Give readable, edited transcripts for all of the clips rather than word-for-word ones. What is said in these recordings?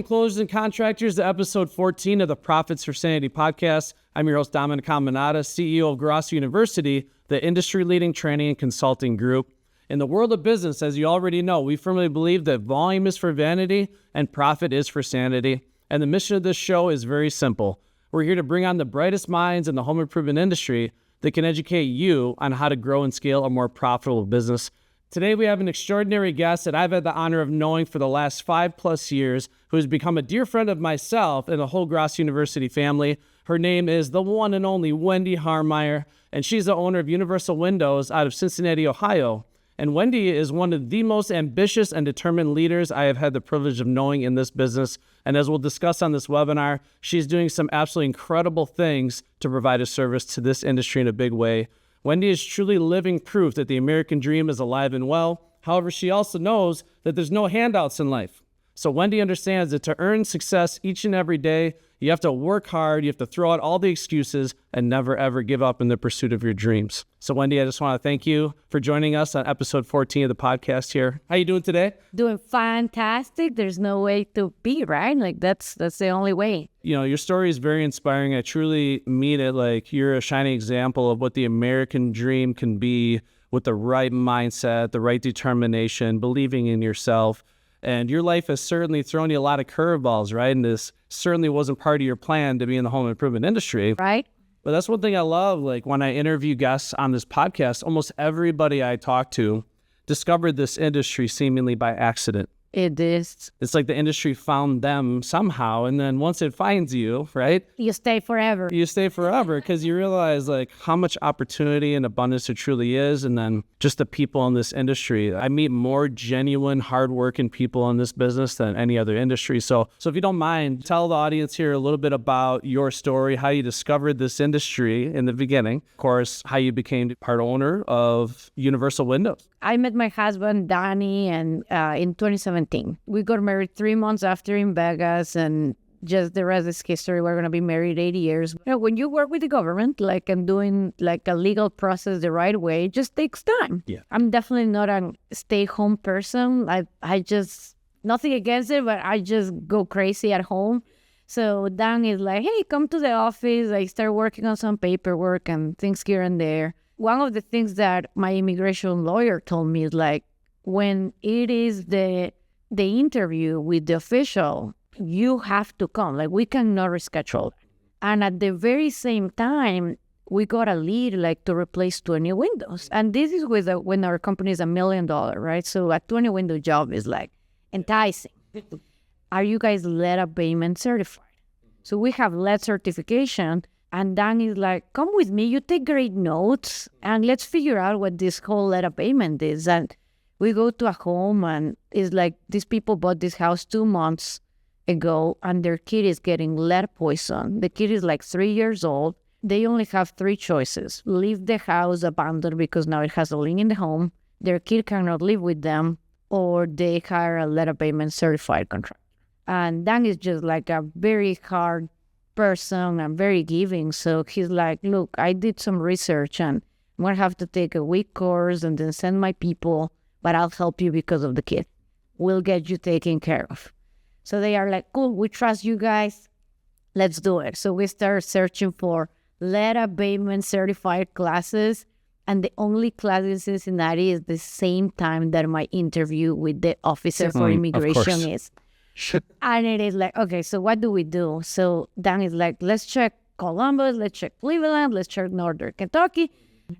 Welcome, closers and contractors, to episode 14 of the Profits for Sanity podcast. I'm your host, Dominic Caminata, CEO of Grosso University, the industry-leading training and consulting group. In the world of business, as you already know, we firmly believe that volume is for vanity and profit is for sanity. And the mission of this show is very simple. We're here to bring on the brightest minds in the home improvement industry that can educate you on how to grow and scale a more profitable business. Today, we have an extraordinary guest that I've had the honor of knowing for the last 5+ years, who has become a dear friend of myself and the whole Grosso University family. Her name is the one and only Wendy Harmeyer, and she's the owner of Universal Windows out of Cincinnati, Ohio. And Wendy is one of the most ambitious and determined leaders I have had the privilege of knowing in this business. And as we'll discuss on this webinar, she's doing some absolutely incredible things to provide a service to this industry in a big way. Wendy is truly living proof that the American dream is alive and well. However, she also knows that there's no handouts in life. So Wendy understands that to earn success each and every day, you have to work hard, you have to throw out all the excuses, and never ever give up in the pursuit of your dreams. So Wendy, I just want to thank you for joining us on episode 14 of the podcast here. How you doing today? Doing fantastic. There's no way to be, right? Like that's the only way. You know, your story is very inspiring. I truly mean it. Like, you're a shining example of what the American dream can be with the right mindset, the right determination, believing in yourself. And your life has certainly thrown you a lot of curveballs, right? And this certainly wasn't part of your plan to be in the home improvement industry. Right. But that's one thing I love. Like, when I interview guests on this podcast, almost everybody I talk to discovered this industry seemingly by accident. It is. It's like the industry found them somehow. And then once it finds you, right? You stay forever. You stay forever because you realize like how much opportunity and abundance there truly is. And then just the people in this industry. I meet more genuine, hardworking people in this business than any other industry. So if you don't mind, tell the audience here a little bit about your story, how you discovered this industry in the beginning. Of course, how you became part owner of Universal Windows. I met my husband, Danny, and in 2017. We got married 3 months after in Vegas, and just the rest is history. We're going to be married 80 years. You know, when you work with the government, like, and doing like a legal process the right way, it just takes time. Yeah. I'm definitely not a stay-home person. I just, nothing against it, but I just go crazy at home. So Dan is like, hey, come to the office. I start working on some paperwork and things here and there. One of the things that my immigration lawyer told me is like, when it is the interview with the official, you have to come. Like, we cannot reschedule. And at the very same time, we got a lead like to replace 20 windows. And this is when our company is $1 million, right? So a 20 window job is like enticing. Are you guys lead abatement certified? So we have lead certification. And Dan is like, come with me, you take great notes, and let's figure out what this whole lead abatement is. And we go to a home, and it's like, these people bought this house 2 months ago, and their kid is getting lead poison. The kid is like 3 years old. They only have 3 choices. Leave the house abandoned because now it has a lien in the home. Their kid cannot live with them, or they hire a lead abatement certified contractor. And Dan is just like a very hard person and very giving. So he's like, look, I did some research and I'm going to have to take a week course and then send my people, but I'll help you because of the kid. We'll get you taken care of. So they are like, cool, we trust you guys. Let's do it. So we start searching for lead abatement certified classes. And the only class in Cincinnati is the same time that my interview with the officer for immigration is. And it is like, okay, so what do we do? So Dan is like, let's check Columbus, let's check Cleveland, let's check Northern Kentucky.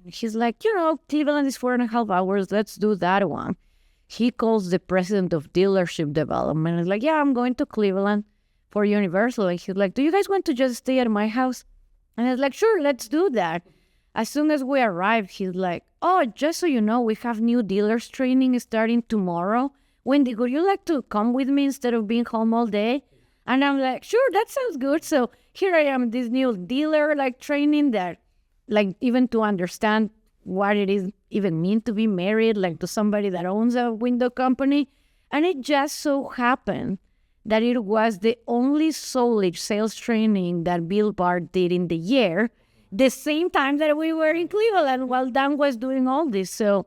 He's like, Cleveland is 4.5 hours. Let's do that one. He calls the president of dealership development. He's like, yeah, I'm going to Cleveland for Universal. And he's like, do you guys want to just stay at my house? And I was like, sure, let's do that. As soon as we arrived, he's like, oh, just so you know, we have new dealers training starting tomorrow. Wendy, would you like to come with me instead of being home all day? And I'm like, sure, that sounds good. So here I am, this new dealer like training that, like, even to understand what it is even mean to be married, like to somebody that owns a window company. And it just so happened that it was the only solid sales training that Bill Barr did in the year, the same time that we were in Cleveland while Dan was doing all this. So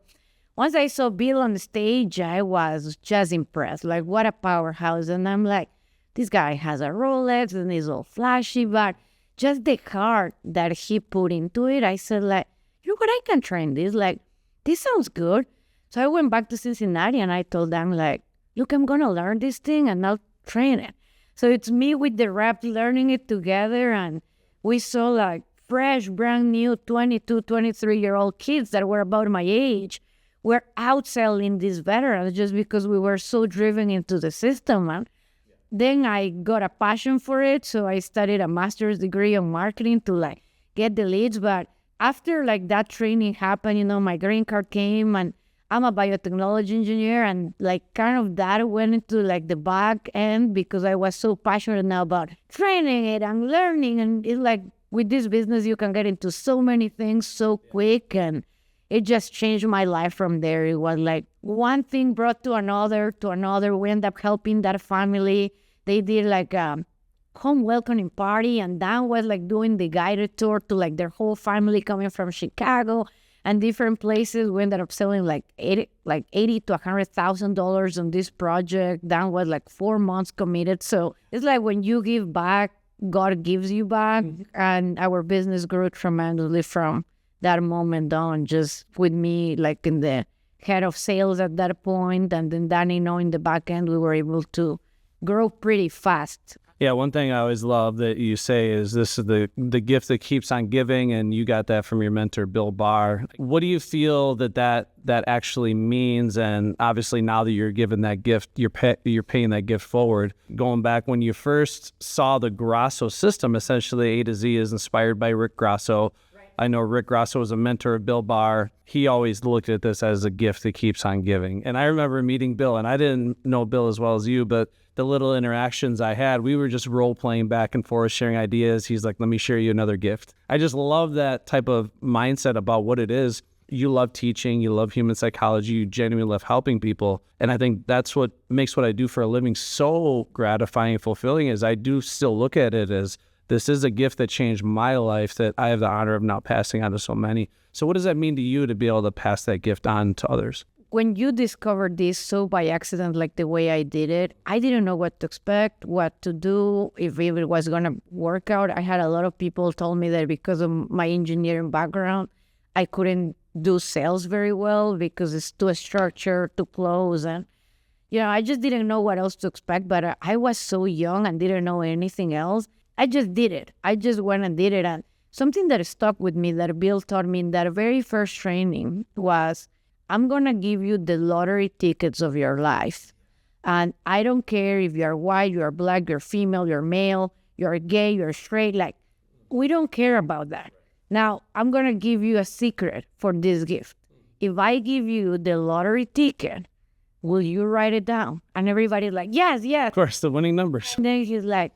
once I saw Bill on the stage, I was just impressed. Like, what a powerhouse. And I'm like, this guy has a Rolex and he's all flashy, but just the heart that he put into it, I said, like, you know what, I can train this. Like, this sounds good. So I went back to Cincinnati and I told them, like, look, I'm going to learn this thing and I'll train it. So it's me with the rep learning it together. And we saw like fresh, brand new 22, 23-year-old kids that were about my age were outselling these veterans just because we were so driven into the system. And then I got a passion for it. So I studied a master's degree on marketing to like get the leads. But after like that training happened, you know, my green card came and I'm a biotechnology engineer, and like kind of that went into like the back end because I was so passionate now about training it and learning. And it's like with this business, you can get into so many things so quick, and it just changed my life from there. It was like one thing brought to another. We ended up helping that family. They did like a home welcoming party, and Dan was like doing the guided tour to like their whole family coming from Chicago and different places. We ended up selling like $80 to $100,000 on this project. Dan was like 4 months committed. So it's like when you give back, God gives you back. And our business grew tremendously from that moment on, just with me like in the head of sales at that point. And then Danny, in the back end, we were able to grow pretty fast. Yeah, one thing I always love that you say is this is the gift that keeps on giving, and you got that from your mentor, Bill Barr. What do you feel that actually means? And obviously now that you're given that gift, you're paying that gift forward. Going back when you first saw the Grosso system, essentially A to Z is inspired by Rick Grosso. Right. I know Rick Grosso was a mentor of Bill Barr. He always looked at this as a gift that keeps on giving. And I remember meeting Bill, and I didn't know Bill as well as you, but the little interactions I had, we were just role-playing back and forth, sharing ideas. He's like, let me share you another gift. I just love that type of mindset about what it is. You love teaching, you love human psychology, you genuinely love helping people. And I think that's what makes what I do for a living so gratifying and fulfilling, is I do still look at it as this is a gift that changed my life that I have the honor of now passing on to so many. So what does that mean to you to be able to pass that gift on to others? When you discovered this so by accident, like the way I did it, I didn't know what to expect, what to do, if it was going to work out. I had a lot of people told me that because of my engineering background, I couldn't do sales very well because it's too structured, too close. And, you know, I just didn't know what else to expect. But I was so young and didn't know anything else. I just did it. I just went and did it. And something that stuck with me that Bill taught me in that very first training was, I'm going to give you the lottery tickets of your life. And I don't care if you're white, you're black, you're female, you're male, you're gay, you're straight. Like, we don't care about that. Now, I'm going to give you a secret for this gift. If I give you the lottery ticket, will you write it down? And everybody's like, yes, yes. Of course, the winning numbers. And then he's like,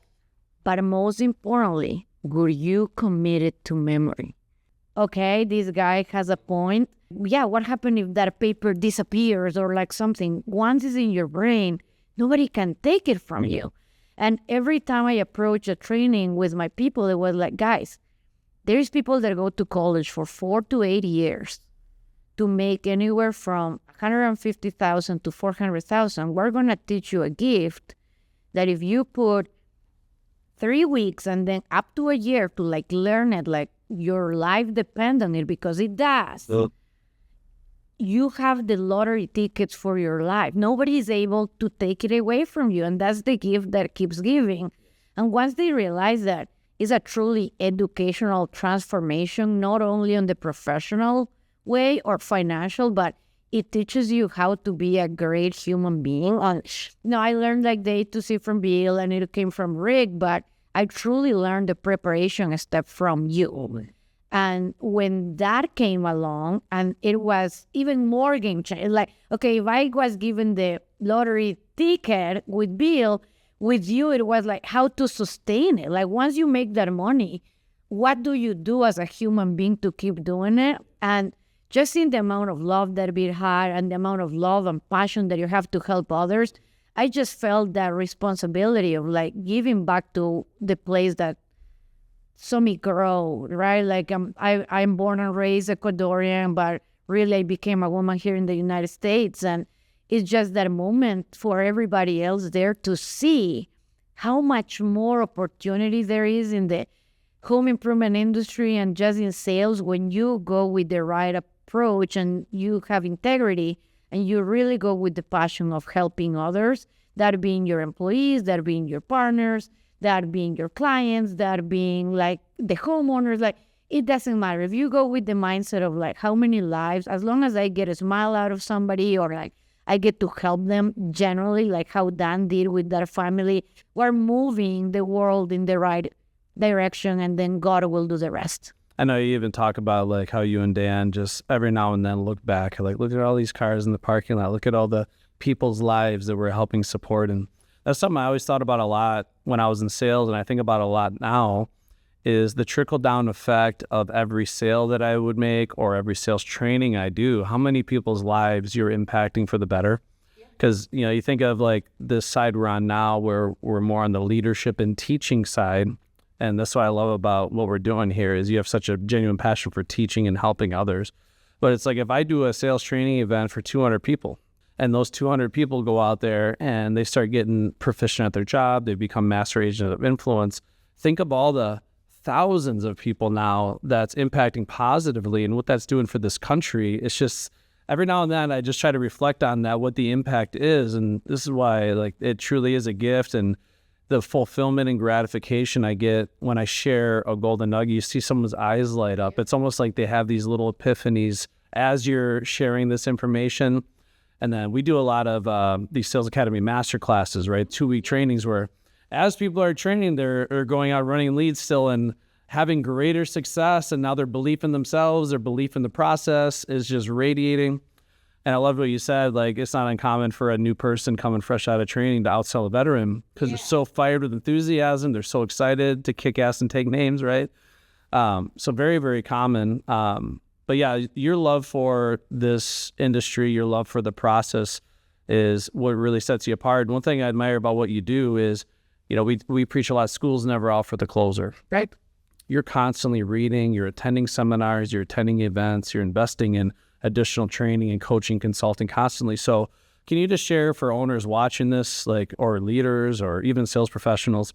but most importantly, will you commit it to memory? Okay, this guy has a point. Yeah, what happens if that paper disappears or like something? Once it's in your brain, nobody can take it from you. And every time I approach a training with my people, it was like, guys, there's people that go to college for 4 to 8 years to make anywhere from $150,000 to $400,000. We're going to teach you a gift that if you put 3 weeks and then up to a year to like learn it, like your life depends on it, because it does. You have the lottery tickets for your life. Nobody is able to take it away from you. And that's the gift that keeps giving. And once they realize that it's a truly educational transformation, not only on the professional way or financial, but it teaches you how to be a great human being. I learned like the A to Z from Bill, and it came from Rick, but I truly learned the preparation step from you. And when that came along, and it was even more game changing. Like, okay, if I was given the lottery ticket with Bill, with you, it was like how to sustain it. Like once you make that money, what do you do as a human being to keep doing it? And just in the amount of love that Bill had and the amount of love and passion that you have to help others, I just felt that responsibility of like giving back to the place that saw me grow, right? Like I'm born and raised Ecuadorian, but really I became a woman here in the United States. And it's just that moment for everybody else there to see how much more opportunity there is in the home improvement industry and just in sales when you go with the right approach and you have integrity and you really go with the passion of helping others, that being your employees, that being your partners, that being your clients, that being like the homeowners. Like, it doesn't matter. If you go with the mindset of like how many lives, as long as I get a smile out of somebody or like I get to help them generally, like how Dan did with that family, we're moving the world in the right direction, and then God will do the rest. I know you even talk about like how you and Dan just every now and then look back, like look at all these cars in the parking lot, look at all the people's lives that we're helping support. And that's something I always thought about a lot when I was in sales, and I think about a lot now, is the trickle-down effect of every sale that I would make or every sales training I do, how many people's lives you're impacting for the better. Because, you know, you think of like this side we're on now where we're more on the leadership and teaching side. And that's what I love about what we're doing here is you have such a genuine passion for teaching and helping others. But it's like if I do a sales training event for 200 people and those 200 people go out there and they start getting proficient at their job, they become master agents of influence, think of all the thousands of people now that's impacting positively and what that's doing for this country. It's just every now and then I just try to reflect on that, what the impact is. And this is why like it truly is a gift, and the fulfillment and gratification I get when I share a golden nugget. You see someone's eyes light up. It's almost like they have these little epiphanies as you're sharing this information. And then we do a lot of these Sales Academy master classes, right? 2-week trainings where as people are training, they're going out running leads still and having greater success. And now their belief in themselves, their belief in the process is just radiating. And I love what you said, like it's not uncommon for a new person coming fresh out of training to outsell a veteran because they're so fired with enthusiasm. They're so excited to kick ass and take names, right? So very, very common. But yeah, your love for this industry, your love for the process is what really sets you apart. One thing I admire about what you do is, you know, we preach a lot, school's never out for the closer, right? You're constantly reading, you're attending seminars, you're attending events, you're investing in additional training and coaching, consulting constantly. So can you just share for owners watching this, like, or leaders or even sales professionals,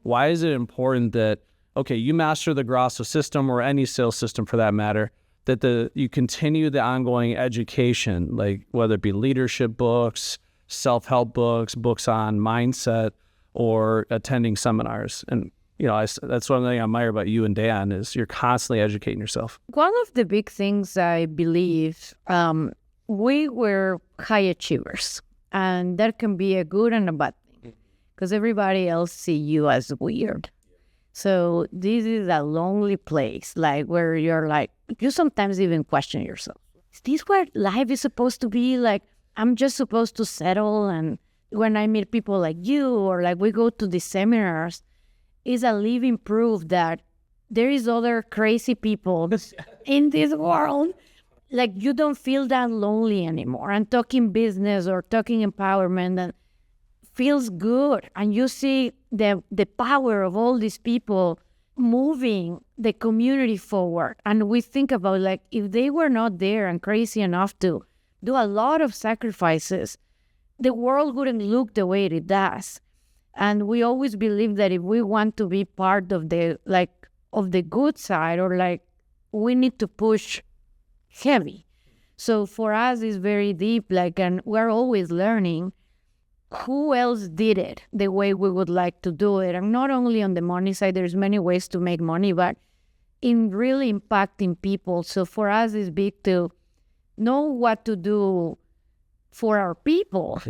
why is it important that, okay, you master the Grosso system or any sales system for that matter, that you continue the ongoing education, like whether it be leadership books, self-help books, books on mindset, or attending seminars? And you know, that's one thing I admire about you and Dan is you're constantly educating yourself. One of the big things I believe, we were high achievers, and that can be a good and a bad thing because everybody else see you as weird. So this is a lonely place, like where you're like, you sometimes even question yourself. Is this where life is supposed to be? Like, I'm just supposed to settle. And when I meet people like you, or like we go to the seminars, is a living proof that there is other crazy people in this world. Like, you don't feel that lonely anymore. And talking business or talking empowerment and feels good. And you see the power of all these people moving the community forward. And we think about, like, if they were not there and crazy enough to do a lot of sacrifices, the world wouldn't look the way it does. And we always believe that if we want to be part of the, like, of the good side, or like, we need to push heavy. So for us, it's very deep, like, and we're always learning who else did it the way we would like to do it. And not only on the money side, there's many ways to make money, but in really impacting people. So for us, it's big to know what to do for our people,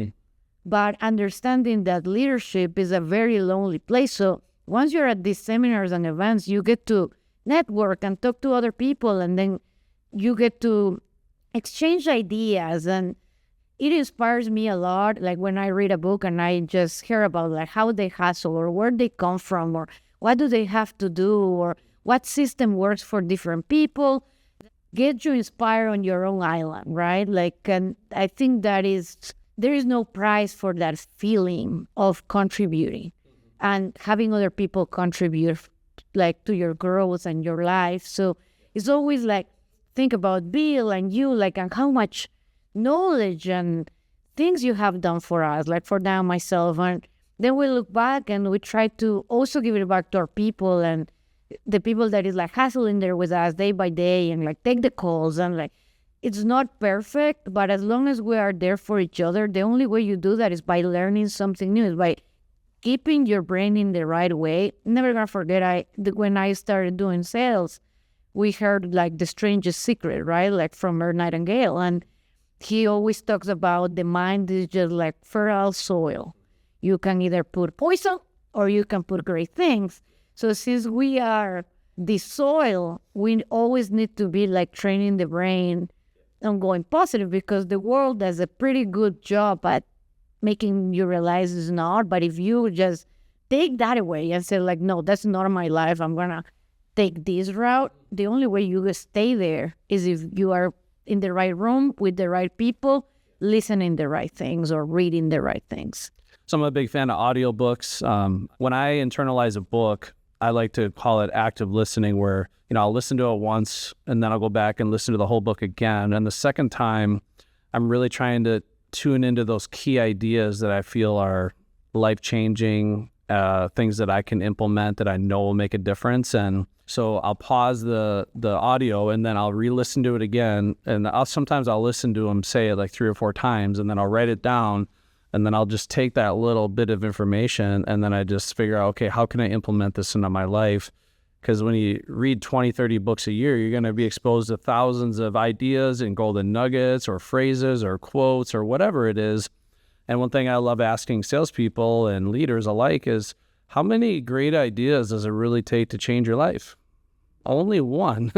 but understanding that leadership is a very lonely place. So once you're at these seminars and events, you get to network and talk to other people, and then you get to exchange ideas. And it inspires me a lot, like when I read a book and I just hear about like how they hustle or where they come from or what do they have to do or what system works for different people. Get you inspired on your own island, right? Like, and I think there is no price for that feeling of contributing and having other people contribute like to your growth and your life. So it's always like, think about Bill and you, like, and how much knowledge and things you have done for us, like for now myself, and then we look back and we try to also give it back to our people and the people that is like hustling there with us day by day and like take the calls and like, it's not perfect, but as long as we are there for each other, the only way you do that is by learning something new, is by keeping your brain in the right way. Never gonna forget, when I started doing sales, we heard like the strangest secret, right? Like from Earl Nightingale. And he always talks about the mind is just like fertile soil. You can either put poison or you can put great things. So since we are the soil, we always need to be like training the brain on going positive, because the world does a pretty good job at making you realize it's not. But if you just take that away and say like, no, that's not my life, I'm gonna take this route, the only way you stay there is if you are in the right room with the right people, listening the right things or reading the right things. So I'm a big fan of audiobooks. When I internalize a book, I like to call it active listening, where, I'll listen to it once and then I'll go back and listen to the whole book again. And the second time, I'm really trying to tune into those key ideas that I feel are life-changing, things that I can implement that I know will make a difference. And so I'll pause the audio and then I'll re-listen to it again. And sometimes I'll listen to them say it like 3 or 4 times, and then I'll write it down. And then I'll just take that little bit of information and then I just figure out, okay, how can I implement this into my life? Because when you read 20, 30 books a year, you're going to be exposed to thousands of ideas and golden nuggets or phrases or quotes or whatever it is. And one thing I love asking salespeople and leaders alike is, how many great ideas does it really take to change your life? Only one.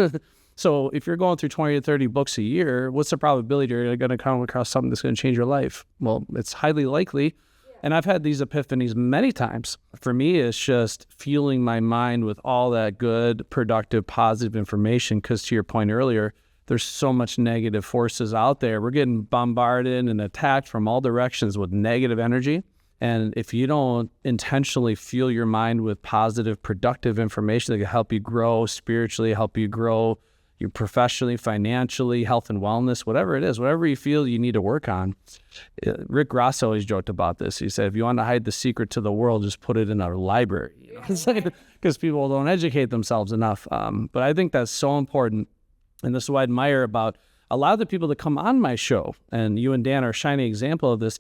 So if you're going through 20 to 30 books a year, what's the probability you're going to come across something that's going to change your life? Well, it's highly likely. And I've had these epiphanies many times. For me, it's just fueling my mind with all that good, productive, positive information. Because to your point earlier, there's so much negative forces out there. We're getting bombarded and attacked from all directions with negative energy. And if you don't intentionally fuel your mind with positive, productive information that can help you grow spiritually, help you grow you professionally, financially, health and wellness, whatever it is, whatever you feel you need to work on. Rick Grosso always joked about this. He said, if you want to hide the secret to the world, just put it in a library, because people don't educate themselves enough. But I think that's so important. And this is what I admire about a lot of the people that come on my show, and you and Dan are a shining example of this.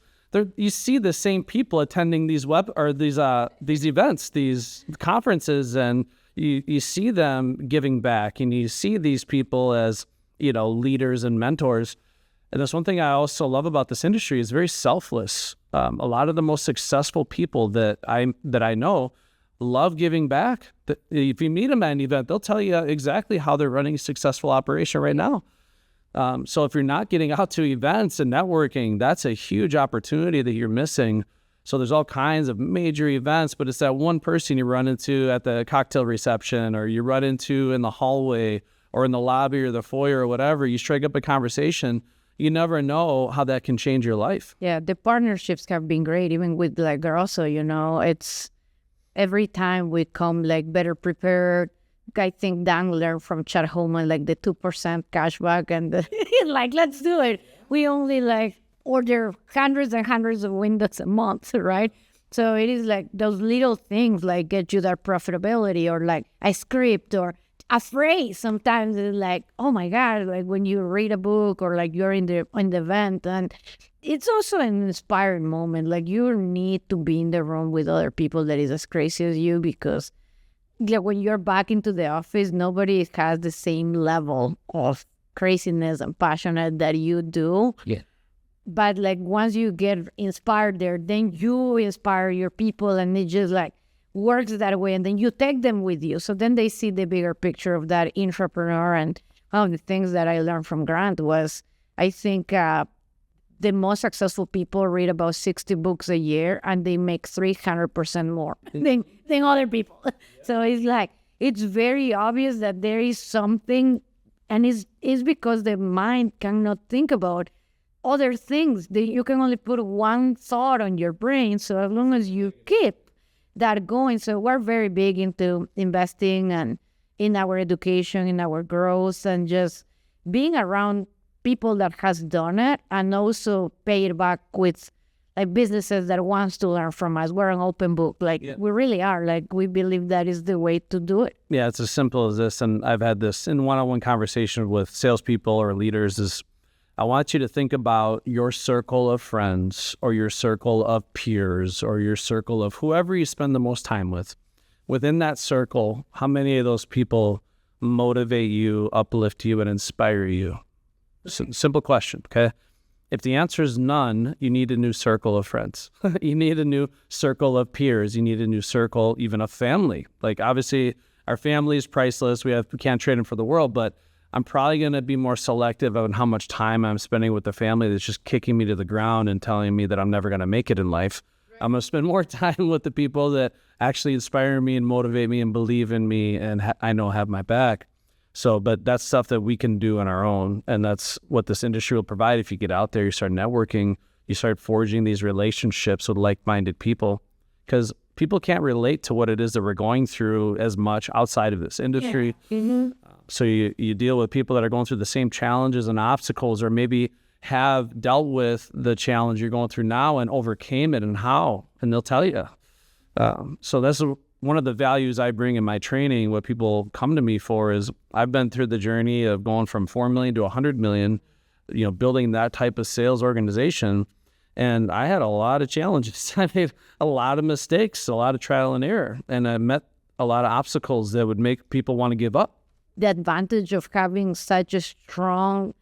You see the same people attending these events, these conferences, and you see them giving back, and you see these people as, leaders and mentors. And that's one thing I also love about this industry is very selfless. A lot of the most successful people that I know love giving back. If you meet them at an event, they'll tell you exactly how they're running a successful operation right now. So if you're not getting out to events and networking, that's a huge opportunity that you're missing. So there's all kinds of major events, but it's that one person you run into at the cocktail reception, or you run into in the hallway or in the lobby or the foyer or whatever. You strike up a conversation. You never know how that can change your life. Yeah, the partnerships have been great, even with like Grosso, it's every time we come like better prepared. I think Dan learned from Chad Holman like the 2% cashback, and like, let's do it. We only like order hundreds and hundreds of windows a month, right? So it is like those little things like get you that profitability, or like a script or a phrase. Sometimes it's like, oh my God, like when you read a book or like you're in the event, and it's also an inspiring moment. Like you need to be in the room with other people that is as crazy as you, because when you're back into the office, nobody has the same level of craziness and passionate that you do. Yeah. But like once you get inspired there, then you inspire your people, and it just like works that way. And then you take them with you. So then they see the bigger picture of that entrepreneur. And one of the things that I learned from Grant was, I think the most successful people read about 60 books a year, and they make 300% more than other people. So it's like, it's very obvious that there is something, and it's because the mind cannot think about other things. You can only put one thought on your brain. So as long as you keep that going. So we're very big into investing and in our education, in our growth, and just being around people that has done it, and also pay it back with like businesses that wants to learn from us. We're an open book. Like we really are. Like we believe that is the way to do it. Yeah, it's as simple as this. And I've had this in one-on-one conversation with salespeople or leaders is I want you to think about your circle of friends or your circle of peers or your circle of whoever you spend the most time with. Within that circle, how many of those people motivate you, uplift you, and inspire you? Simple question, okay? If the answer is none, you need a new circle of friends. You need a new circle of peers. You need a new circle, even of family. Like obviously, our family is priceless. We can't trade them for the world, but I'm probably going to be more selective on how much time I'm spending with the family that's just kicking me to the ground and telling me that I'm never going to make it in life. Right. I'm going to spend more time with the people that actually inspire me and motivate me and believe in me and I know have my back. So, but that's stuff that we can do on our own. And that's what this industry will provide. If you get out there, you start networking, you start forging these relationships with like-minded people, because people can't relate to what it is that we're going through as much outside of this industry. Yeah. Mm-hmm. So you deal with people that are going through the same challenges and obstacles, or maybe have dealt with the challenge you're going through now and overcame it and how, and they'll tell you. So that's one of the values I bring in my training. What people come to me for is I've been through the journey of going from 4 million to 100 million, building that type of sales organization. And I had a lot of challenges. I made a lot of mistakes, a lot of trial and error. And I met a lot of obstacles that would make people want to give up. The advantage of having such a strong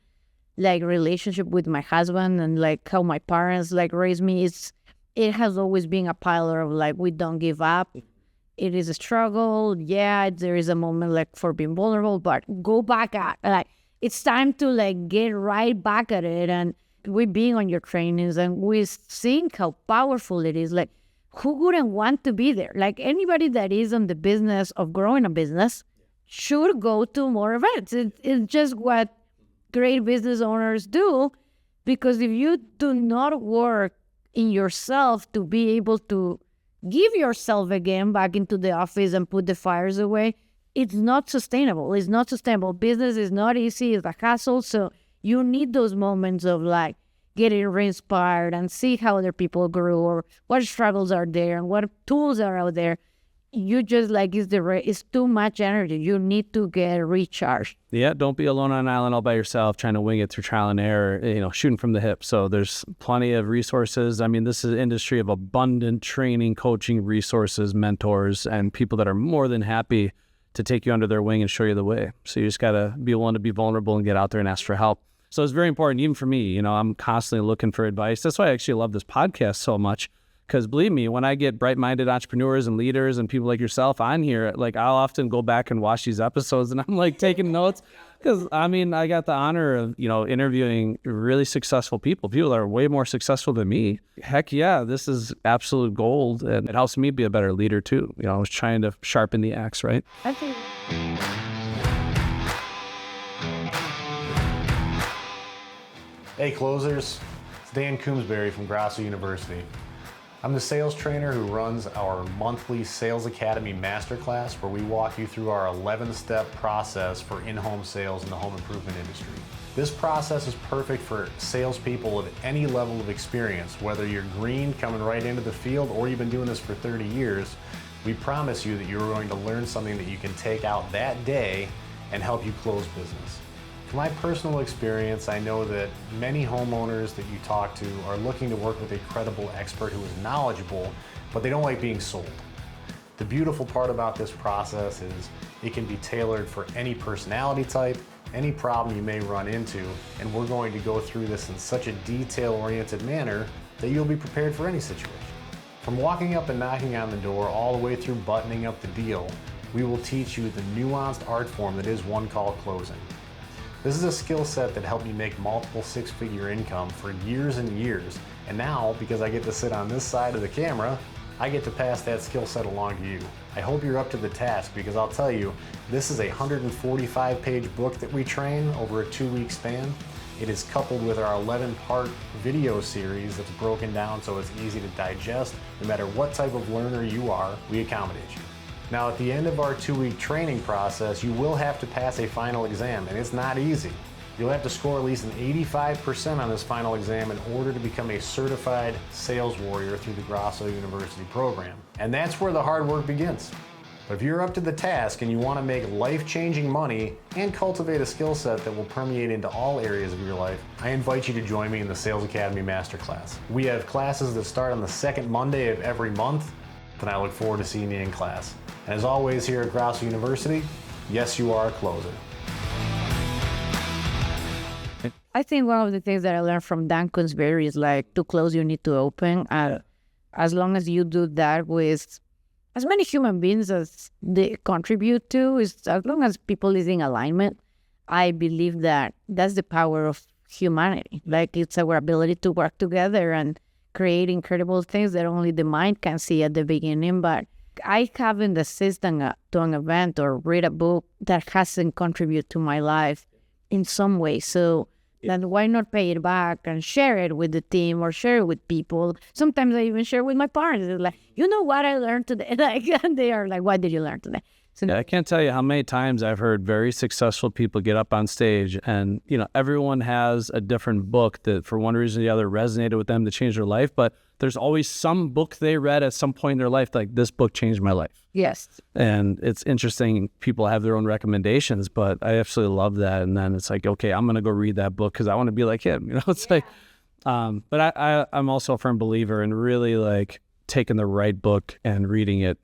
relationship with my husband and how my parents raised me, it has always been a pillar of we don't give up. It is a struggle. Yeah, there is a moment for being vulnerable, but go back at it's time to get right back at it. And we being on your trainings and we seeing how powerful it is. Who wouldn't want to be there? Anybody that is in the business of growing a business should go to more events. It's just what great business owners do, because if you do not work in yourself to be able to give yourself again back into the office and put the fires away, it's not sustainable. It's not sustainable. Business is not easy. It's a hassle. So you need those moments of getting re-inspired and see how other people grew or what struggles are there and what tools are out there. You just it's too much energy. You need to get recharged. Yeah, don't be alone on an island all by yourself trying to wing it through trial and error, shooting from the hip. So there's plenty of resources. I mean, this is an industry of abundant training, coaching, resources, mentors, and people that are more than happy to take you under their wing and show you the way. So you just got to be willing to be vulnerable and get out there and ask for help. So it's very important, even for me. I'm constantly looking for advice. That's why I actually love this podcast so much. Because believe me, when I get bright-minded entrepreneurs and leaders and people like yourself on here, I'll often go back and watch these episodes and I'm taking notes. Because I got the honor of, interviewing really successful people that are way more successful than me. Heck yeah, this is absolute gold. And it helps me be a better leader too. I was trying to sharpen the axe, right? Okay. Hey closers, it's Dan Coombsbury from Grosso University. I'm the sales trainer who runs our monthly Sales Academy Masterclass, where we walk you through our 11-step process for in-home sales in the home improvement industry. This process is perfect for salespeople of any level of experience, whether you're green coming right into the field or you've been doing this for 30 years. We promise you that you're going to learn something that you can take out that day and help you close business. From my personal experience, I know that many homeowners that you talk to are looking to work with a credible expert who is knowledgeable, but they don't like being sold. The beautiful part about this process is it can be tailored for any personality type, any problem you may run into, and we're going to go through this in such a detail-oriented manner that you'll be prepared for any situation. From walking up and knocking on the door all the way through buttoning up the deal, we will teach you the nuanced art form that is one call closing. This is a skill set that helped me make multiple six-figure income for years and years, and now, because I get to sit on this side of the camera, I get to pass that skill set along to you. I hope you're up to the task, because I'll tell you, this is a 145-page book that we train over a 2-week span. It is coupled with our 11-part video series that's broken down so it's easy to digest. No matter what type of learner you are, we accommodate you. Now, at the end of our 2-week training process, you will have to pass a final exam, and it's not easy. You'll have to score at least an 85% on this final exam in order to become a certified sales warrior through the Grosso University program. And that's where the hard work begins. But if you're up to the task and you want to make life-changing money and cultivate a skill set that will permeate into all areas of your life, I invite you to join me in the Sales Academy Masterclass. We have classes that start on the second Monday of every month, and I look forward to seeing you in class. And as always here at Grosso University, yes, you are a closer. I think one of the things that I learned from Dan Kunsberry is like, to close, you need to open. As long as you do that with as many human beings as they contribute to, is as long as people is in alignment, I believe that that's the power of humanity. Like, it's our ability to work together and create incredible things that only the mind can see at the beginning. But I haven't assisted to an event or read a book that hasn't contributed to my life in some way. So then why not pay it back and share it with the team or share it with people? Sometimes I even share with my parents. It's like, you know what I learned today? Like, and they are like, what did you learn today? So Yeah, I can't tell you how many times I've heard very successful people get up on stage and, everyone has a different book that for one reason or the other resonated with them to change their life. But there's always some book they read at some point in their life, like, this book changed my life. yes. And it's interesting. People have their own recommendations, but I absolutely love that. And then it's like, okay, I'm going to go read that book because I want to be like him. It's like, but I'm also a firm believer in really like taking the right book and reading it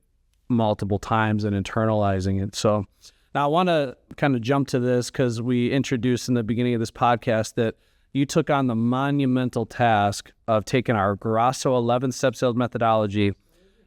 multiple times and internalizing it. So now I want to kind of jump to this because we introduced in the beginning of this podcast that you took on the monumental task of taking our Grosso 11-step sales methodology,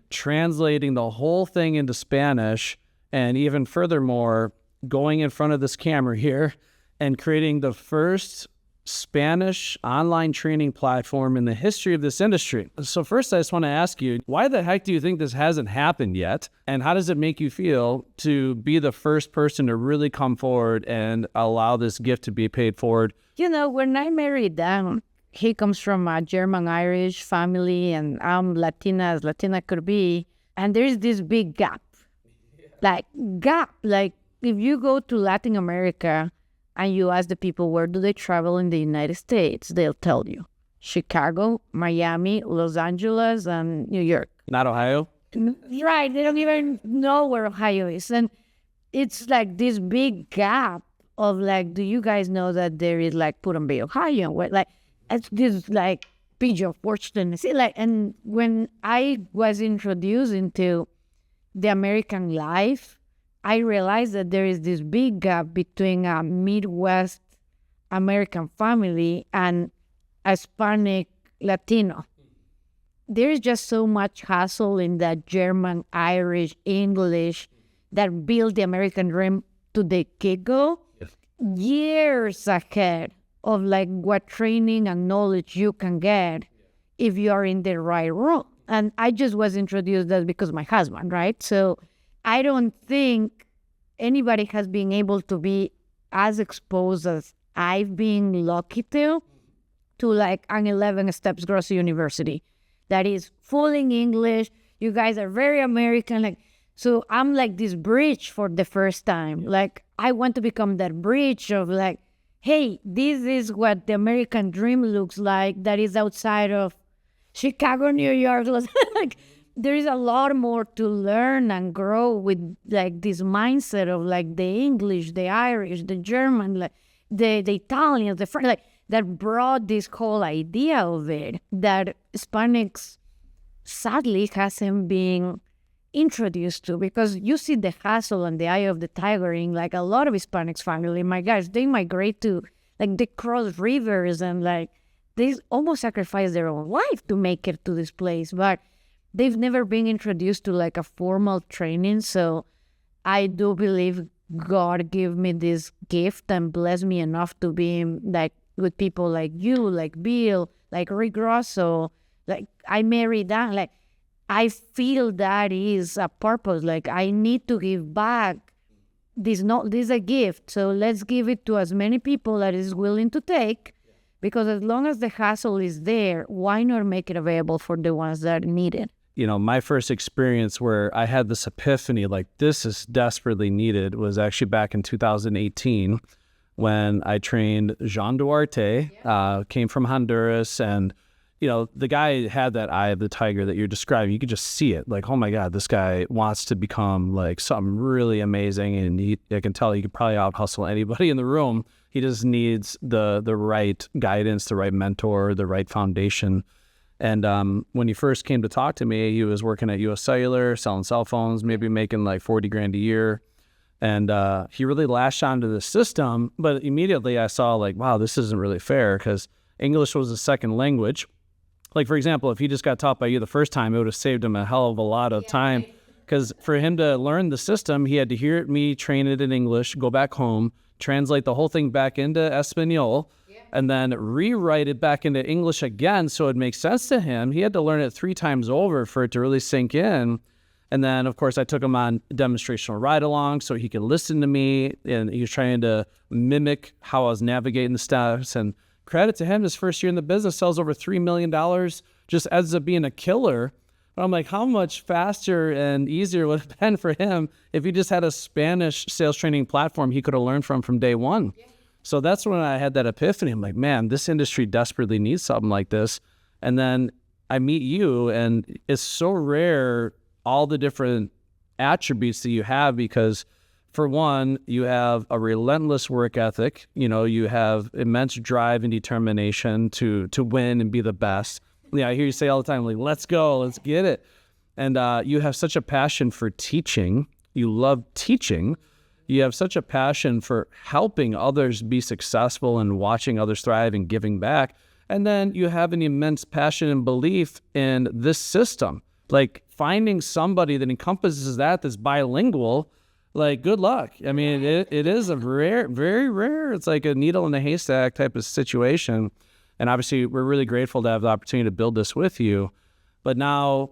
translating the whole thing into Spanish, and even furthermore, going in front of this camera here and creating the first Spanish online training platform in the history of this industry. So first, I just want to ask you, why the heck do you think this hasn't happened yet? And how does it make you feel to be the first person to really come forward and allow this gift to be paid forward? When I married Dan, he comes from a German-Irish family, and I'm Latina as Latina could be. And there's this big gap. Like, if you go to Latin America and you ask the people where do they travel in the United States, they'll tell you. Chicago, Miami, Los Angeles, and New York. Not Ohio? Right. They don't even know where Ohio is. And it's like this big gap of like, do you guys know that there is like Puerto Bay, Ohio? Where, like, it's this like pigeon fortune. See, like, and when I was introduced into the American life, I realized that there is this big gap between a Midwest American family and a Hispanic Latino. There is just so much hassle in that German, Irish, English that build the American dream to the get-go, years ahead of like what training and knowledge you can get if you are in the right room. And I just was introduced that because of my husband, right? So I don't think anybody has been able to be as exposed as I've been lucky to like an 11 steps Grosso University that is full in English. You guys are very American. Like, so I'm like this bridge for the first time. Like, I want to become that bridge of like, hey, this is what the American dream looks like that is outside of Chicago, New York. Like, there is a lot more to learn and grow with like this mindset of like the English, the Irish, the German, like the Italians, the French, like that brought this whole idea of it that Hispanics sadly hasn't been introduced to, because you see the hustle and the eye of the tiger in like a lot of Hispanics family. My guys, they migrate to like they cross rivers and like they almost sacrifice their own life to make it to this place, but they've never been introduced to like a formal training. So I do believe God gave me this gift and blessed me enough to be like with people like you, like Bill, like Rick Grosso, like I married Dan, like I feel that is a purpose. Like I need to give back. This is a gift. So let's give it to as many people that is willing to take, because as long as the hassle is there, why not make it available for the ones that need it? My first experience where I had this epiphany, like this is desperately needed, was actually back in 2018. when I trained Jean Duarte, came from Honduras, and the guy had that eye of the tiger that you're describing. You could just see it, like, oh my God, this guy wants to become like something really amazing, and I can tell he could probably out hustle anybody in the room. He just needs the right guidance, the right mentor, the right foundation. And when he first came to talk to me, he was working at US Cellular, selling cell phones, maybe making like $40,000 a year. And he really latched onto the system. But immediately I saw like, wow, this isn't really fair, because English was a second language. Like, for example, if he just got taught by you the first time, it would have saved him a hell of a lot of time. Because for him to learn the system, he had to hear me train it in English, go back home, translate the whole thing back into Espanol, and then rewrite it back into English again so it makes sense to him. He had to learn it 3 times over for it to really sink in. And then, of course, I took him on demonstrational ride-along so he could listen to me, and he was trying to mimic how I was navigating the steps. And credit to him, his first year in the business, sells over $3 million, just ends up being a killer. But I'm like, how much faster and easier would it have been for him if he just had a Spanish sales training platform he could have learned from day one? Yeah. So that's when I had that epiphany. I'm like, man, this industry desperately needs something like this. And then I meet you, and it's so rare, all the different attributes that you have, because for one, you have a relentless work ethic. You have immense drive and determination to win and be the best. I hear you say all the time, like, let's go, let's get it. And you have such a passion for teaching. You love teaching. You have such a passion for helping others be successful and watching others thrive and giving back. And then you have an immense passion and belief in this system. Like, finding somebody that encompasses that's bilingual, like, good luck. I mean, it is a rare, very rare, it's like a needle in a haystack type of situation. And obviously, we're really grateful to have the opportunity to build this with you. But now,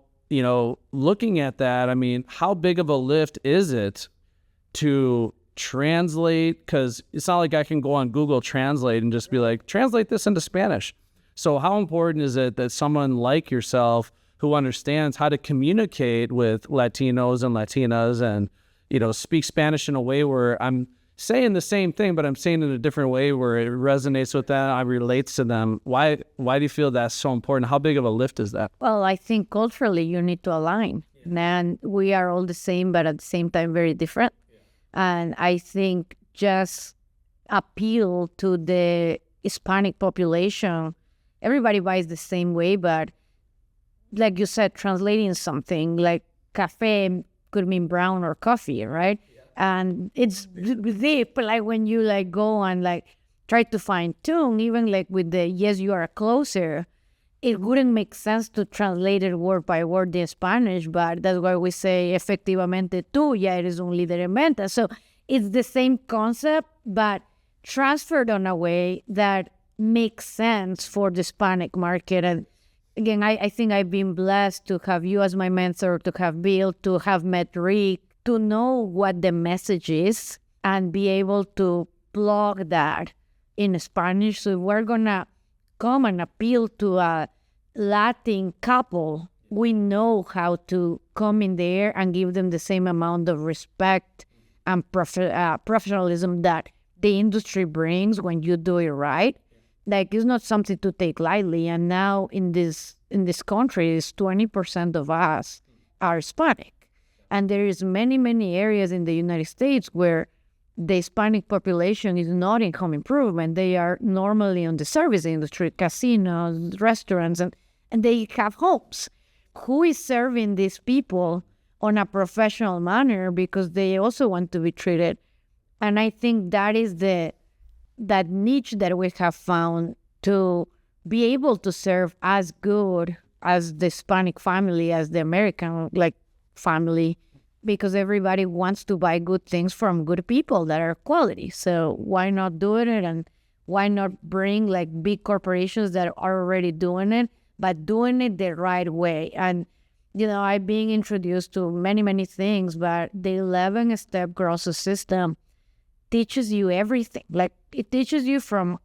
looking at that, I mean, how big of a lift is it to translate? Because it's not like I can go on Google Translate and just be like, translate this into Spanish. So how important is it that someone like yourself, who understands how to communicate with Latinos and Latinas and, speak Spanish in a way where I'm saying the same thing, but I'm saying it in a different way where it resonates with them, I relates to them. Why do you feel that's so important? How big of a lift is that? Well, I think culturally you need to align. And we are all the same, but at the same time very different. And I think just appeal to the Hispanic population. Everybody buys the same way, but like you said, translating something like cafe could mean brown or coffee, right? Yeah. And it's deep, like when you like go and like try to fine tune, even like with the yes, you are closer, it wouldn't make sense to translate it word by word in Spanish, but that's why we say efectivamente tú, ya eres un líder en venta. So it's the same concept, but transferred on a way that makes sense for the Hispanic market. And again, I think I've been blessed to have you as my mentor, to have Bill, to have met Rick, to know what the message is and be able to plug that in Spanish. So we're going to come and appeal to a Latin couple. We know how to come in there and give them the same amount of respect and professionalism that the industry brings when you do it right. Like, it's not something to take lightly. And now in this country, 20% of us are Hispanic. And there is many areas in the United States where the Hispanic population is not in home improvement. They are normally on the service industry, casinos, restaurants, and they have homes. Who is serving these people on a professional manner, because they also want to be treated? And I think that is that niche that we have found to be able to serve as good as the Hispanic family, as the American family, because everybody wants to buy good things from good people that are quality. So why not do it? And why not bring big corporations that are already doing it, but doing it the right way? And I've been introduced to many things, but the 11-step Grosso system teaches you everything. It teaches you from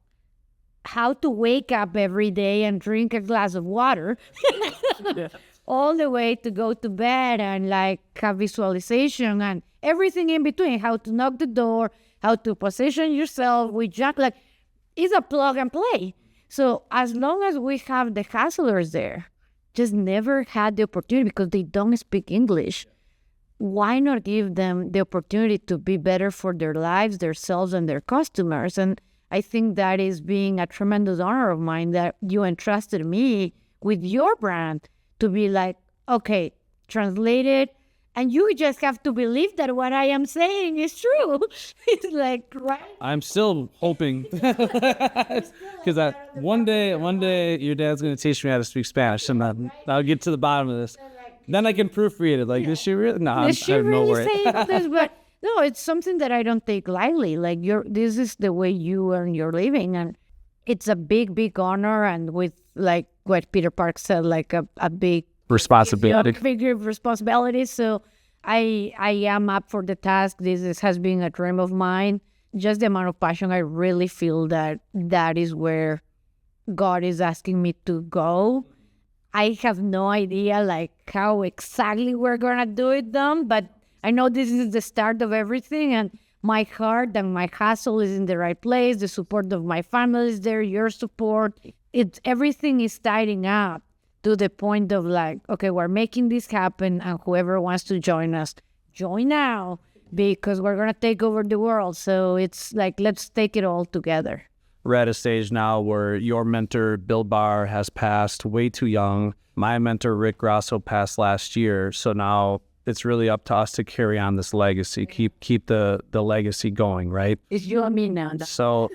how to wake up every day and drink a glass of water all the way to go to bed and have visualization and everything in between, how to knock the door, how to position yourself with Jack. Like, it's a plug and play. So as long as we have the hustlers there, just never had the opportunity because they don't speak English. Why not give them the opportunity to be better for their lives, themselves, and their customers? And I think that is being a tremendous honor of mine that you entrusted me with your brand to be like, okay, translate it. And you just have to believe that what I am saying is true. It's like, right? I'm still hoping because one day your dad's going to teach me how to speak Spanish, and then I'll get to the bottom of this. Then I can proofread it. Like, is she really? No, I have no worry. This, but no, it's something that I don't take lightly. Like, this is the way you earn your living, and it's a big, big honor. And with, like what Peter Park said, like a big responsibility. Big responsibility. So I am up for the task. This has been a dream of mine. Just the amount of passion, I really feel that is where God is asking me to go. I have no idea like how exactly we're gonna do it done, but I know this is the start of everything, and my heart and my hustle is in the right place. The support of my family is there, your support. Everything is tidying up to the point of like, okay, we're making this happen, and whoever wants to join us, join now, because we're gonna take over the world. So it's like, let's take it all together. We're at a stage now where your mentor, Bill Barr, has passed way too young. My mentor, Rick Grosso, passed last year. So now it's really up to us to carry on this legacy, keep the legacy going, right? It's you and me now. So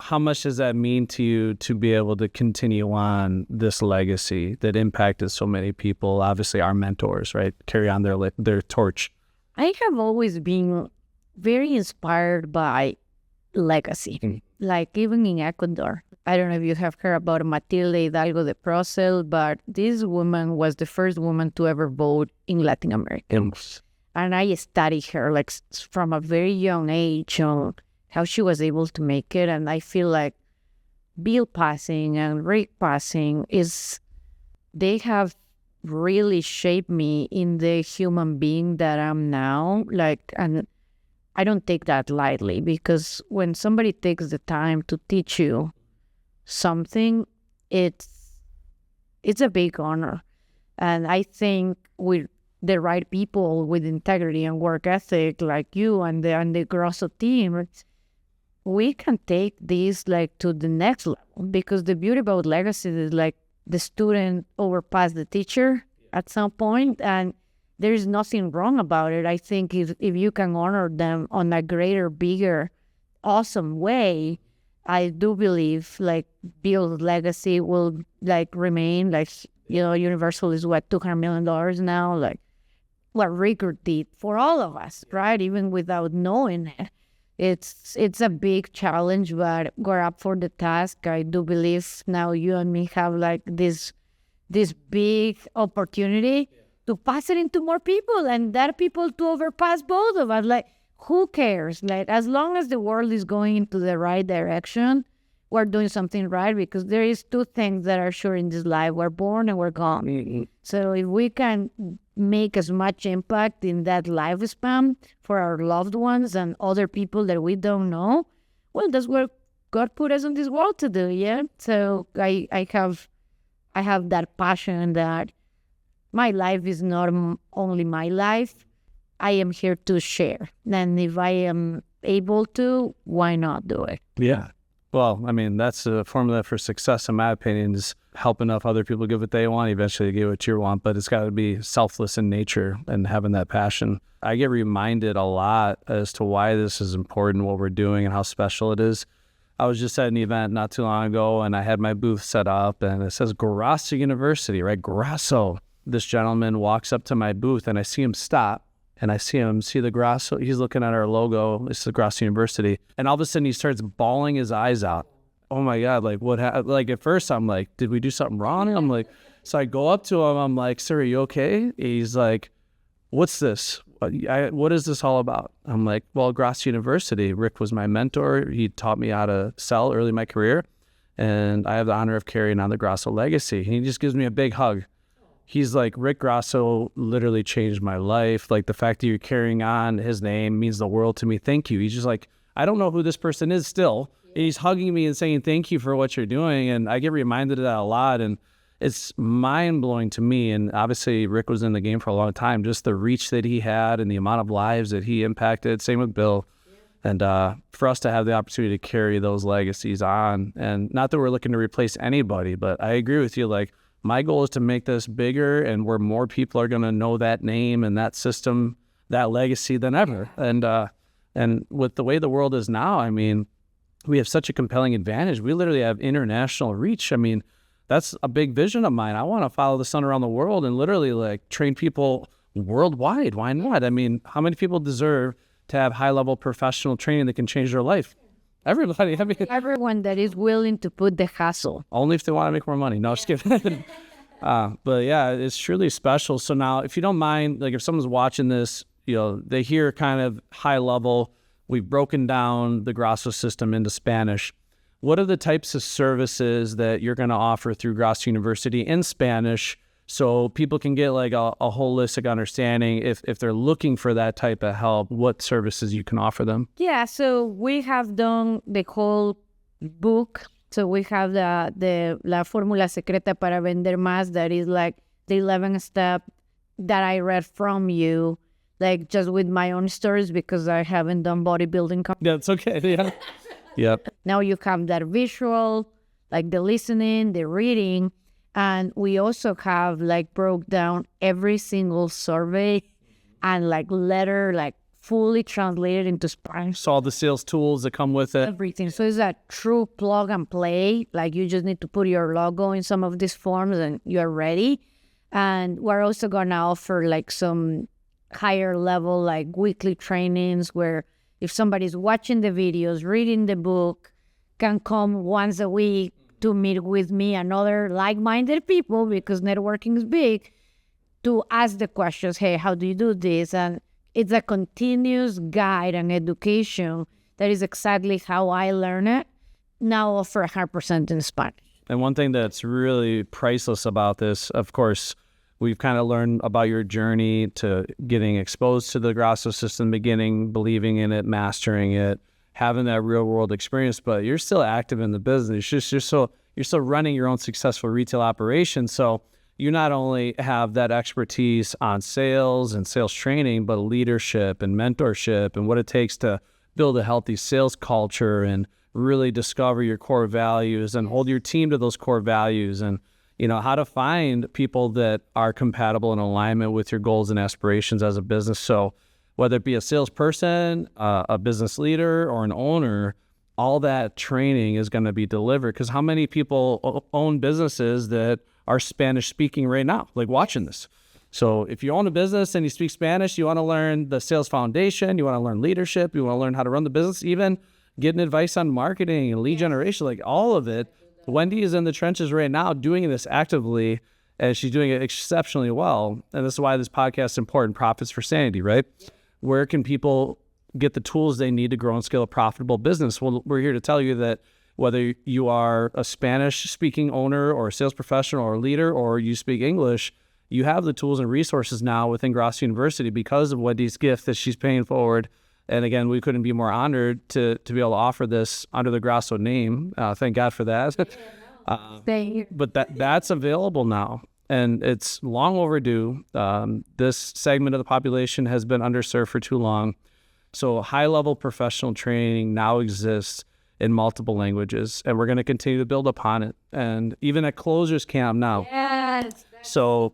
how much does that mean to you to be able to continue on this legacy that impacted so many people, obviously our mentors, right? Carry on their torch. I have always been very inspired by legacy. Like even in Ecuador, I don't know if you have heard about Matilde Hidalgo de Procel, but this woman was the first woman to ever vote in Latin America. And I studied her like from a very young age on how she was able to make it. And I feel like Bill passing and Rick passing they have really shaped me in the human being that I'm now. And I don't take that lightly, because when somebody takes the time to teach you something, it's a big honor. And I think with the right people with integrity and work ethic like you and the Grosso team, we can take this like to the next level, because the beauty about legacy is like the student overpass the teacher at some point, and there is nothing wrong about it. I think if you can honor them on a greater, bigger, awesome way, I do believe like Bill's legacy will like remain. Like, Universal is what, $200 million now, like what Rick did for all of us, right? Even without knowing it. It's a big challenge, but we're up for the task. I do believe now you and me have like this big opportunity to pass it into more people, and that people to overpass both of us. Like, who cares? Like, as long as the world is going into the right direction, we're doing something right, because there is two things that are sure in this life. We're born and we're gone. Mm-hmm. So if we can make as much impact in that lifespan for our loved ones and other people that we don't know, well, that's what God put us in this world to do, yeah? So I have that passion that my life is not only my life. I am here to share. And if I am able to, why not do it? Yeah. Well, I mean, that's a formula for success, in my opinion, is help enough other people get what they want, eventually get what you want. But it's got to be selfless in nature and having that passion. I get reminded a lot as to why this is important, what we're doing, and how special it is. I was just at an event not too long ago, and I had my booth set up, and it says Grosso University, right? Grosso. This gentleman walks up to my booth, and I see him stop, and I see the Grosso. He's looking at our logo. It's the Grosso University. And all of a sudden, he starts bawling his eyes out. Oh, my God, like, what happened? Like, at first, I'm like, did we do something wrong? I'm like, so I go up to him. I'm like, sir, are you okay? He's like, what's this? What is this all about? I'm like, well, Grosso University. Rick was my mentor. He taught me how to sell early in my career. And I have the honor of carrying on the Grosso legacy. And he just gives me a big hug. He's like, Rick Grosso literally changed my life. Like, the fact that you're carrying on his name means the world to me. Thank you. He's just like, I don't know who this person is still. He's hugging me and saying thank you for what you're doing, and I get reminded of that a lot, and it's mind-blowing to me. And obviously Rick was in the game for a long time, just the reach that he had and the amount of lives that he impacted. Same with Bill. And for us to have the opportunity to carry those legacies on, and not that we're looking to replace anybody, but I agree with you. Like, my goal is to make this bigger and where more people are going to know that name and that system, that legacy than ever. And with the way the world is now, I mean, we have such a compelling advantage. We literally have international reach. I mean, that's a big vision of mine. I want to follow the sun around the world and literally like train people worldwide. Why not? I mean, how many people deserve to have high-level professional training that can change their life? Everybody. I mean, Everyone that is willing to put the hassle. only if they want to make more money. No, just kidding. But yeah, it's truly special. So now, if you don't mind, like if someone's watching this, you know, they hear kind of high level, we've broken down the Grosso system into Spanish. What are the types of services that you're going to offer through Grosso University in Spanish, so people can get like a holistic understanding if they're looking for that type of help, what services you can offer them? Yeah, so we have done the whole book. So we have the La Fórmula Secreta para Vender Más, that is like the 11 step that I read from you, like just with my own stories, because I haven't done bodybuilding. Yeah, it's okay. Yeah. Yep. Now you have that visual, like the listening, the reading, and we also have like broke down every single survey and like letter, like fully translated into Spanish. So all the sales tools that come with it. Everything. So it's a true plug and play. Like you just need to put your logo in some of these forms and you're ready. And we're also going to offer like some higher level, like weekly trainings where if somebody's watching the videos, reading the book, can come once a week to meet with me and other like-minded people, because networking is big, to ask the questions, hey, how do you do this? And it's a continuous guide and education that is exactly how I learn it. Now offer 100% in Spanish. And one thing that's really priceless about this, of course, we've kind of learned about your journey to getting exposed to the Grosso system, beginning, believing in it, mastering it, having that real world experience, but you're still active in the business. You're still running your own successful retail operation. So you not only have that expertise on sales and sales training, but leadership and mentorship and what it takes to build a healthy sales culture and really discover your core values and hold your team to those core values, and you know how to find people that are compatible in alignment with your goals and aspirations as a business. So whether it be a salesperson, a business leader, or an owner, all that training is going to be delivered. Because how many people own businesses that are Spanish speaking right now, like watching this? So if you own a business and you speak Spanish, you want to learn the sales foundation, you want to learn leadership, you want to learn how to run the business, even getting advice on marketing and lead generation, like all of it. Wendy is in the trenches right now doing this actively, and she's doing it exceptionally well. And this is why this podcast is important, Profits for Sanity, right? Where can people get the tools they need to grow and scale a profitable business? Well, we're here to tell you that whether you are a Spanish-speaking owner or a sales professional or a leader, or you speak English, you have the tools and resources now within Grosso University because of Wendy's gift that she's paying forward. And again, we couldn't be more honored to be able to offer this under the Grosso name. Thank God for that. But that's available now, and it's long overdue. This segment of the population has been underserved for too long. So high-level professional training now exists in multiple languages, and we're going to continue to build upon it. And even at Closers Camp now. Yes. So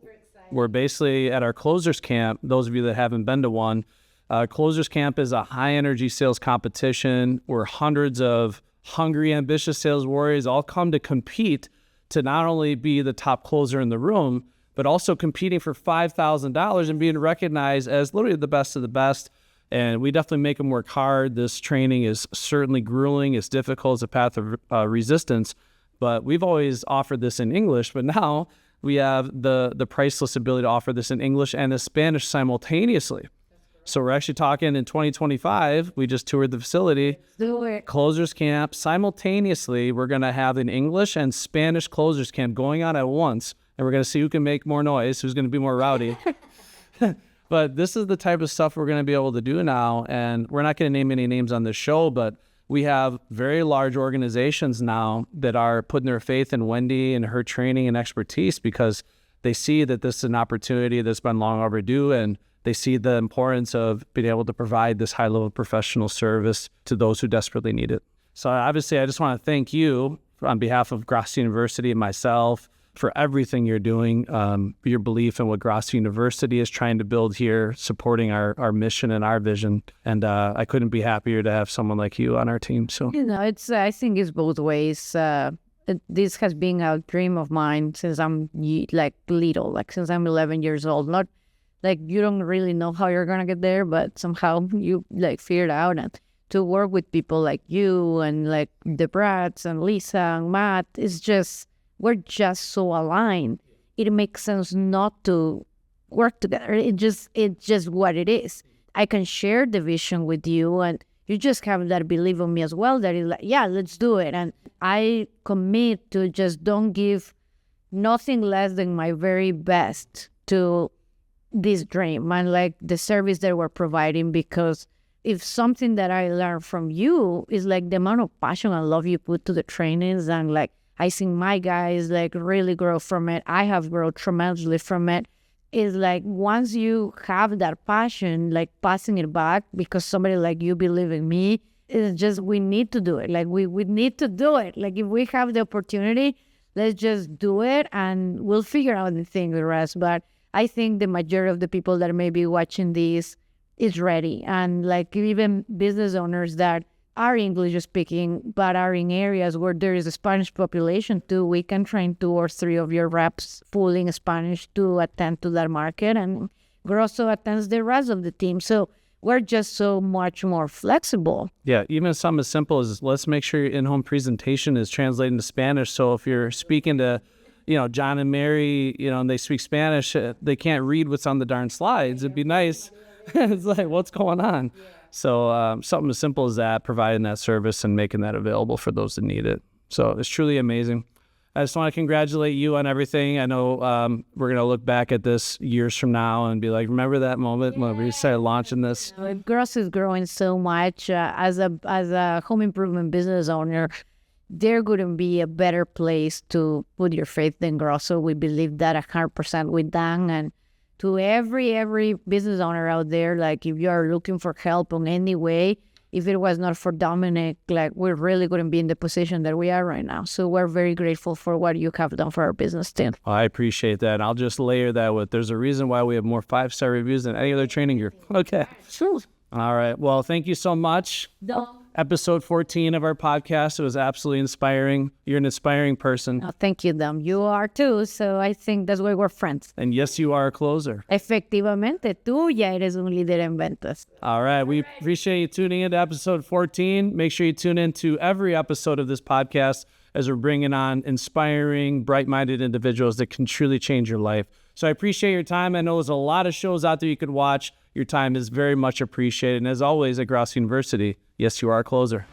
we're basically at our Closers Camp. Those of you that haven't been to one, Closers Camp is a high-energy sales competition where hundreds of hungry, ambitious sales warriors all come to compete to not only be the top closer in the room, but also competing for $5,000 and being recognized as literally the best of the best. And we definitely make them work hard. This training is certainly grueling. It's difficult. It's a path of resistance. But we've always offered this in English, but now we have the priceless ability to offer this in English and in Spanish simultaneously. So we're actually talking in 2025, we just toured the facility, Do it. Closers Camp. Simultaneously, we're going to have an English and Spanish Closers Camp going on at once, and we're going to see who can make more noise, who's going to be more rowdy. But this is the type of stuff we're going to be able to do now. And we're not going to name any names on this show, but we have very large organizations now that are putting their faith in Wendy and her training and expertise because they see that this is an opportunity that's been long overdue, and they see the importance of being able to provide this high-level professional service to those who desperately need it. So obviously, I just want to thank you on behalf of Grosso University and myself for everything you're doing, your belief in what Grosso University is trying to build here, supporting our mission and our vision. And I couldn't be happier to have someone like you on our team. So it's I think it's both ways. This has been a dream of mine since I'm little, since I'm 11 years old. Not you don't really know how you're gonna get there, but somehow you figure it out. And to work with people like you and the Brats and Lisa and Matt is just. We're just so aligned. It makes sense not to work together. It's just what it is. I can share the vision with you, and you just have that belief in me as well. That is yeah, let's do it. And I commit to just don't give nothing less than my very best to this dream and the service that we're providing. Because if something that I learned from you is the amount of passion and love you put to the trainings, and I see my guys really grow from it. I have grown tremendously from it. It's once you have that passion, passing it back because somebody like you believe in me, it's just we need to do it. We need to do it. If we have the opportunity, let's just do it and we'll figure out the rest. But I think the majority of the people that may be watching this is ready. And even business owners that are English speaking, but are in areas where there is a Spanish population too, we can train 2 or 3 of your reps fully in Spanish to attend to that market, and Grosso attends the rest of the team. So we're just so much more flexible. Yeah, even something as simple as let's make sure your in-home presentation is translated to Spanish. So if you're speaking to, John and Mary, and they speak Spanish, they can't read what's on the darn slides. It'd be nice. It's what's going on? So something as simple as that, providing that service and making that available for those that need it. So it's truly amazing. I just want to congratulate you on everything. I know we're going to look back at this years from now and be remember that moment when we started launching this? Grosso is growing so much. As a home improvement business owner, there couldn't be a better place to put your faith than Grosso. We believe that 100% with Dan. And to every business owner out there, if you are looking for help in any way, if it was not for Dominic, we really couldn't be in the position that we are right now. So we're very grateful for what you have done for our business team. Well, I appreciate that. I'll just layer that with there's a reason why we have more 5-star reviews than any other training group. Okay. Sure. All right. Well, thank you so much. Episode 14 of our podcast. It was absolutely inspiring. You're an inspiring person. Oh, thank you, Dom. You are too. So I think that's why we're friends. And yes, you are a closer. Efectivamente, tú ya eres un líder en ventas. All right. We appreciate you tuning into episode 14. Make sure you tune into every episode of this podcast as we're bringing on inspiring, bright-minded individuals that can truly change your life. So I appreciate your time. I know there's a lot of shows out there you could watch. Your time is very much appreciated. And as always at Grosso University, yes, you are a closer.